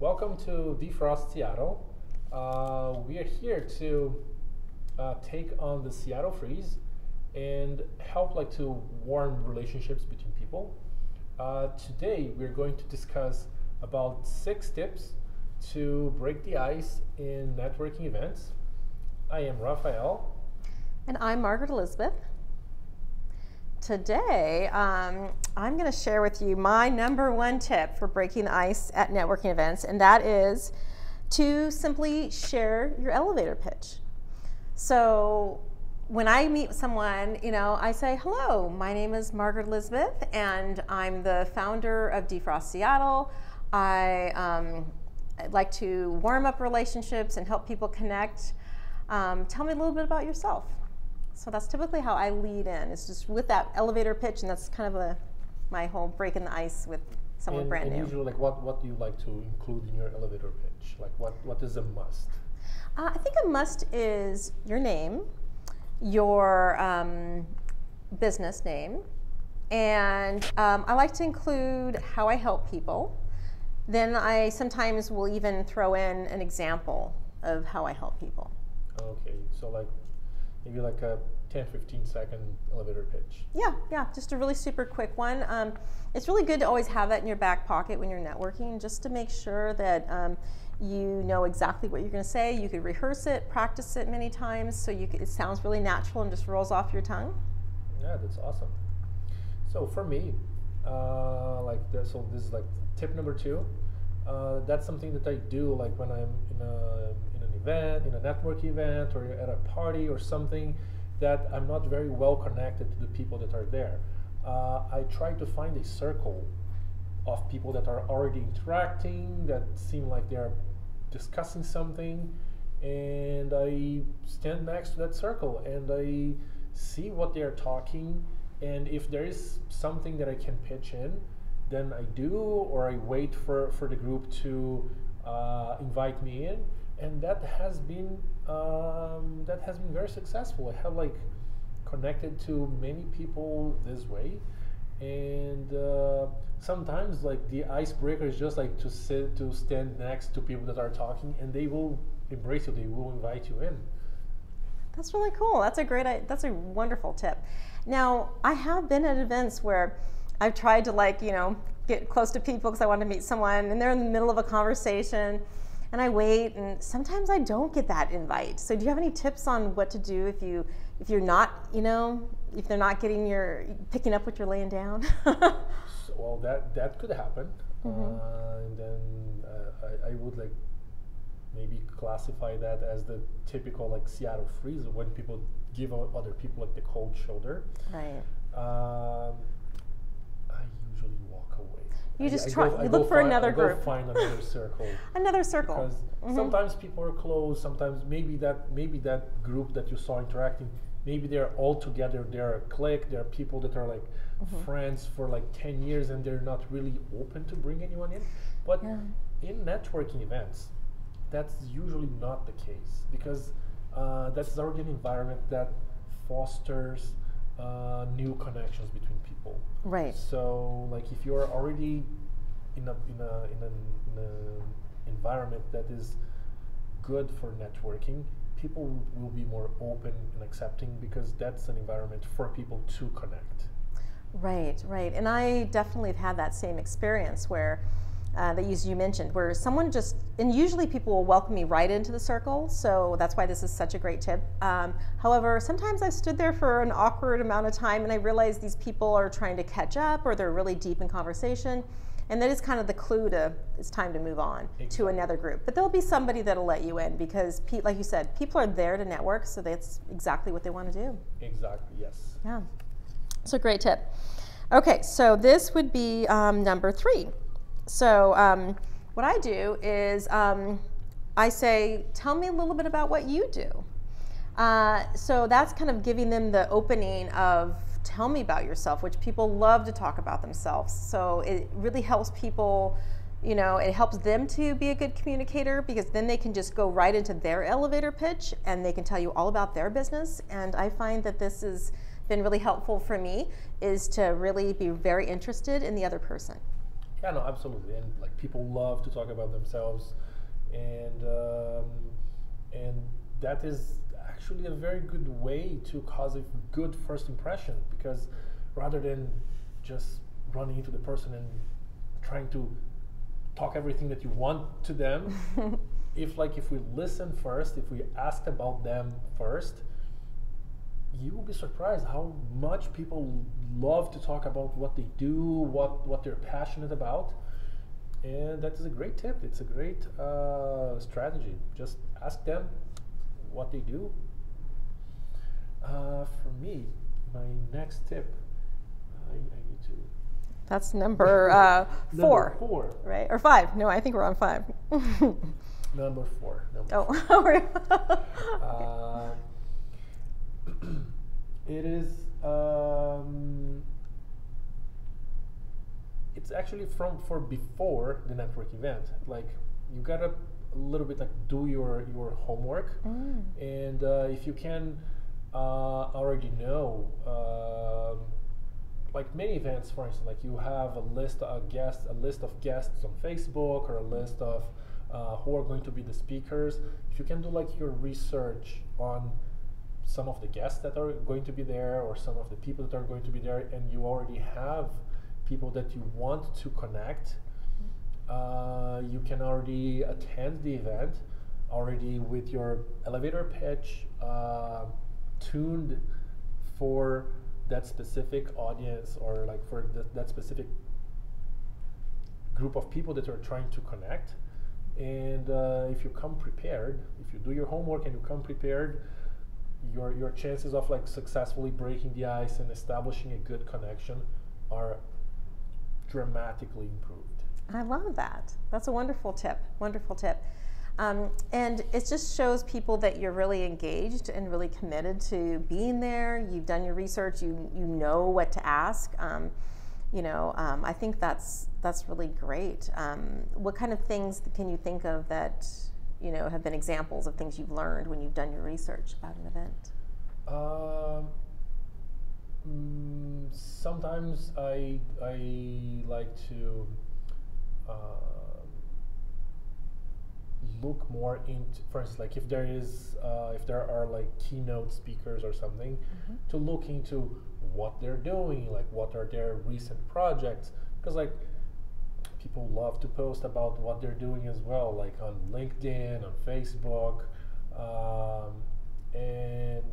Welcome to DeFrost Seattle. We are here to take on the Seattle freeze and help to warm relationships between people. Today we're going to discuss about 6 tips to break the ice in networking events. I am Raphael. And I'm Margaret Elizabeth. Today, I'm going to share with you my #1 tip for breaking the ice at networking events, and that is to simply share your elevator pitch. So when I meet someone, I say, hello, my name is Margaret Elizabeth, and I'm the founder of DeFrost Seattle. I'd like to warm up relationships and help people connect. Tell me a little bit about yourself. So that's typically how I lead in. It's just with that elevator pitch, and that's kind of my whole breaking the ice with someone brand new. Usually, what do you like to include in your elevator pitch? What is a must? I think a must is your name, your business name, and I like to include how I help people. Then I sometimes will even throw in an example of how I help people. Okay, so maybe a 10-15 second elevator pitch. Yeah, just a really super quick one. It's really good to always have that in your back pocket when you're networking, just to make sure that you know exactly what you're going to say. You could rehearse it, practice it many times, so it sounds really natural and just rolls off your tongue. Yeah, that's awesome. So for me, so this is tip number 2. That's something that I do when I'm in an event, in a network event, or at a party or something that I'm not very well connected to the people that are there. I try to find a circle of people that are already interacting, that seem like they're discussing something, and I stand next to that circle and I see what they're talking, and if there is something that I can pitch in, then I do, or I wait for the group to invite me in, and that has been very successful. I have connected to many people this way, and sometimes the icebreaker is just to stand next to people that are talking, and they will embrace you. They will invite you in. That's really cool. That's a wonderful tip. Now, I have been at events where I've tried to get close to people because I want to meet someone, and they're in the middle of a conversation, and I wait, and sometimes I don't get that invite. So do you have any tips on what to do if you're not, if they're not picking up what you're laying down? Well, that could happen. Mm-hmm. And then I would maybe classify that as the typical Seattle freeze, when people give other people the cold shoulder. Right. I usually walk away. You look for another group. Find another circle. Another circle. Because sometimes people are close. Sometimes maybe that group that you saw interacting, maybe they're all together. They're a clique. They're people that are friends for 10 years, and they're not really open to bring anyone in. But in networking events, that's usually not the case, because that's already an environment that fosters new connections between people. Right. So if you're already in an environment that is good for networking, people will be more open and accepting, because that's an environment for people to connect. Right. And I definitely have had that same experience where you mentioned, where someone and usually people will welcome me right into the circle, so that's why this is such a great tip. However, sometimes I've stood there for an awkward amount of time, and I realize these people are trying to catch up, or they're really deep in conversation, and that is kind of the clue it's time to move on to another group. But there'll be somebody that'll let you in, because like you said, people are there to network, so that's exactly what they want to do. Exactly, yes. Yeah, it's a great tip. Okay, so this would be number 3. So what I do is I say, tell me a little bit about what you do. So that's kind of giving them the opening of, tell me about yourself, which people love to talk about themselves. So it really helps people, it helps them to be a good communicator, because then they can just go right into their elevator pitch, and they can tell you all about their business. And I find that this has been really helpful for me, is to really be very interested in the other person. Yeah, no, absolutely. And like people love to talk about themselves, and and that is actually a very good way to cause a good first impression, because rather than just running into the person and trying to talk everything that you want to them, if we listen first, if we ask about them first, you will be surprised how much people love to talk about what they do, what they're passionate about. And that is a great tip. It's a great strategy. Just ask them what they do. For me, my next tip, I need to... That's number 4. Number 4. Right? Or 5. No, I think we're on 5. Number 4. It is... it's actually for before the network event. Like, you gotta a little bit like do your homework, and if you can already know, like many events, for instance, like you have a list of guests on Facebook, or a list of who are going to be the speakers. If you can do like your research on some of the guests that are going to be there, or some of the people that are going to be there, and you already have people that you want to connect, you can already attend the event already with your elevator pitch tuned for that specific audience, or like for that specific group of people that you're trying to connect. And if you come prepared, if you do your homework and you come prepared, your chances of like successfully breaking the ice and establishing a good connection are dramatically improved. I love that. That's a wonderful tip. Wonderful tip. And it just shows people that you're really engaged and really committed to being there. You've done your research. You know what to ask. I think that's really great. What kind of things can you think of that have been examples of things you've learned when you've done your research about an event? Sometimes I like to look more into, for instance, like if there are like keynote speakers or something, to look into what they're doing, like what are their recent projects, because like people love to post about what they're doing as well, like on LinkedIn, on Facebook, and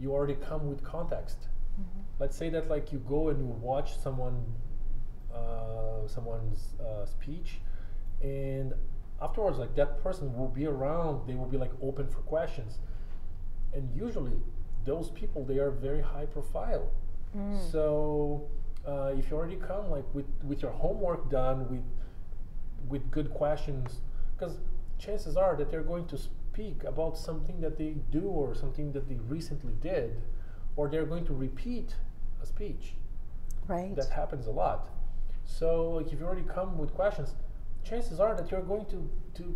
you already come with context. Let's say that like you go and you watch someone's speech, and afterwards, like that person will be around, they will be like open for questions, and usually those people, they are very high profile. So if you already come like with your homework done, with good questions, because chances are that they're going to speak about something that they do or something that they recently did, or they're going to repeat a speech. Right. That happens a lot. So like if you already come with questions, chances are that you're going to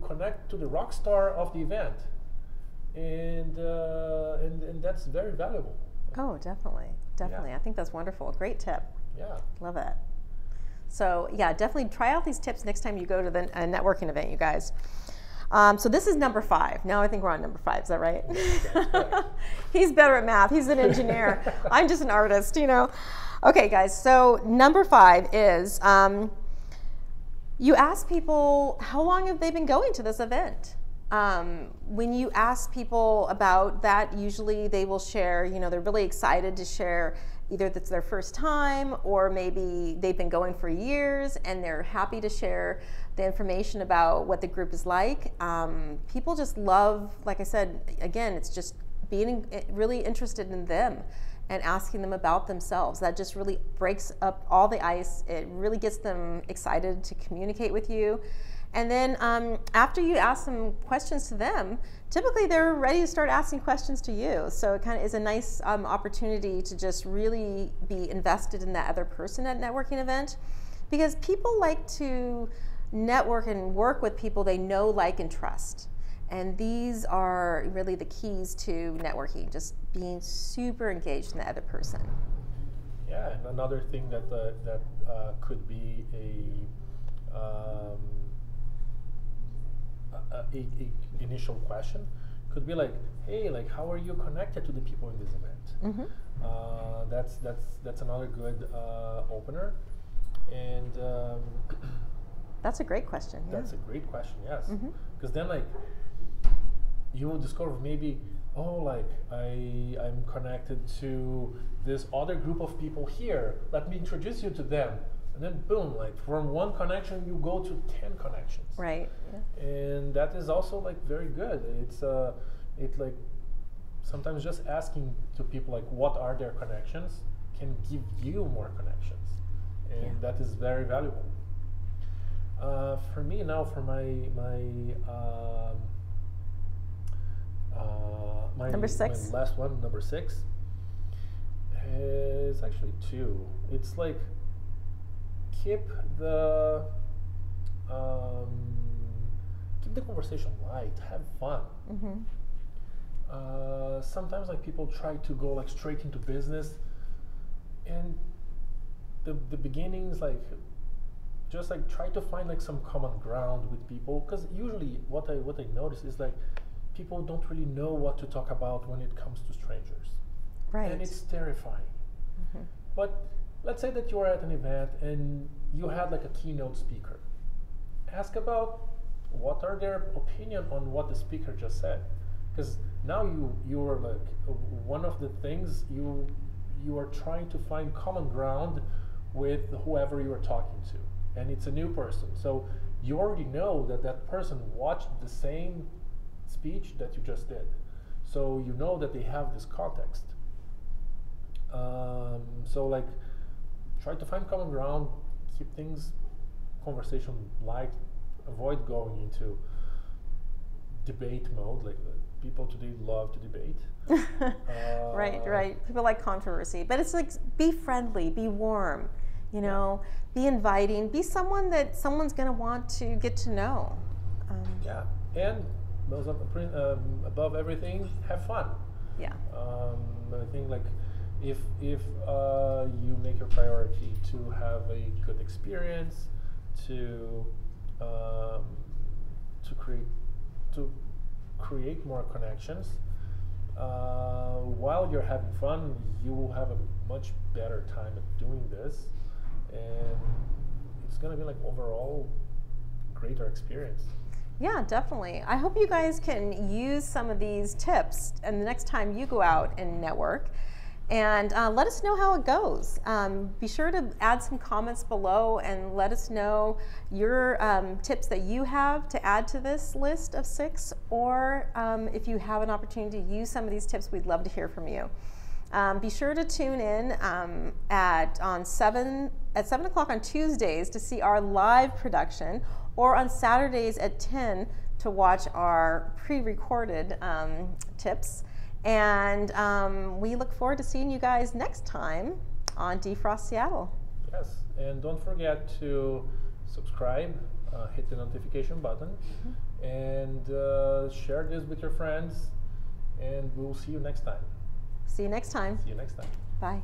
connect to the rock star of the event, and that's very valuable. Oh, definitely. Yeah. I think that's wonderful. Great tip. Yeah. Love it. So yeah, definitely try out these tips next time you go to the networking event, you guys. So this is number 5. Now I think we're on number 5. Is that right? He's better at math. He's an engineer. I'm just an artist, Okay, guys. So number 5 is you ask people how long have they been going to this event. When you ask people about that, usually they will share, they're really excited to share either that's their first time, or maybe they've been going for years and they're happy to share the information about what the group is like. People just love, like I said, again, it's just being really interested in them and asking them about themselves. That just really breaks up all the ice. It really gets them excited to communicate with you. And then after you ask some questions to them, typically they're ready to start asking questions to you. So it kind of is a nice opportunity to just really be invested in that other person at a networking event, because people like to network and work with people they know, like, and trust. And these are really the keys to networking, just being super engaged in the other person. Yeah, and another thing that could be initial question could be like, hey, like how are you connected to the people in this event? That's another good opener. And that's a great question. That's a great question, yes. Because then like you will discover maybe, oh, like I'm connected to this other group of people here. Let me introduce you to them. And then boom, like from one connection you go to 10 connections. Right. Yeah. And that is also like very good. It's like sometimes just asking to people like what are their connections can give you more connections. And that is very valuable. For me now, for my number 6. My last one, number 6, is actually 2. It's like keep the conversation light, have fun. Sometimes like people try to go like straight into business, and the beginnings, like just like try to find like some common ground with people, because usually what I notice is like people don't really know what to talk about when it comes to strangers, right? And it's terrifying. But let's say that you are at an event and you had like a keynote speaker. Ask about what are their opinion on what the speaker just said, because now you are like one of the things you are trying to find common ground with whoever you are talking to, and it's a new person, so you already know that that person watched the same speech that you just did, so you know that they have this context. So like try to find common ground, keep things conversation light, avoid going into debate mode. Like people today love to debate. Right. People like controversy, but it's like be friendly, be warm, you know, be inviting, be someone that someone's going to want to get to know. And above everything, have fun. Yeah. I think like if you make your priority to have a good experience, to create more connections, while you're having fun, you will have a much better time at doing this, and it's gonna be like overall greater experience. Yeah, definitely. I hope you guys can use some of these tips and the next time you go out and network, and let us know how it goes. Be sure to add some comments below and let us know your tips that you have to add to this list of 6, or if you have an opportunity to use some of these tips, we'd love to hear from you. Be sure to tune in at 7 o'clock on Tuesdays to see our live production, or on Saturdays at 10 to watch our pre-recorded tips. And we look forward to seeing you guys next time on DeFrost Seattle. Yes, and don't forget to subscribe, hit the notification button, and share this with your friends, and we'll see you next time. See you next time. See you next time. Bye.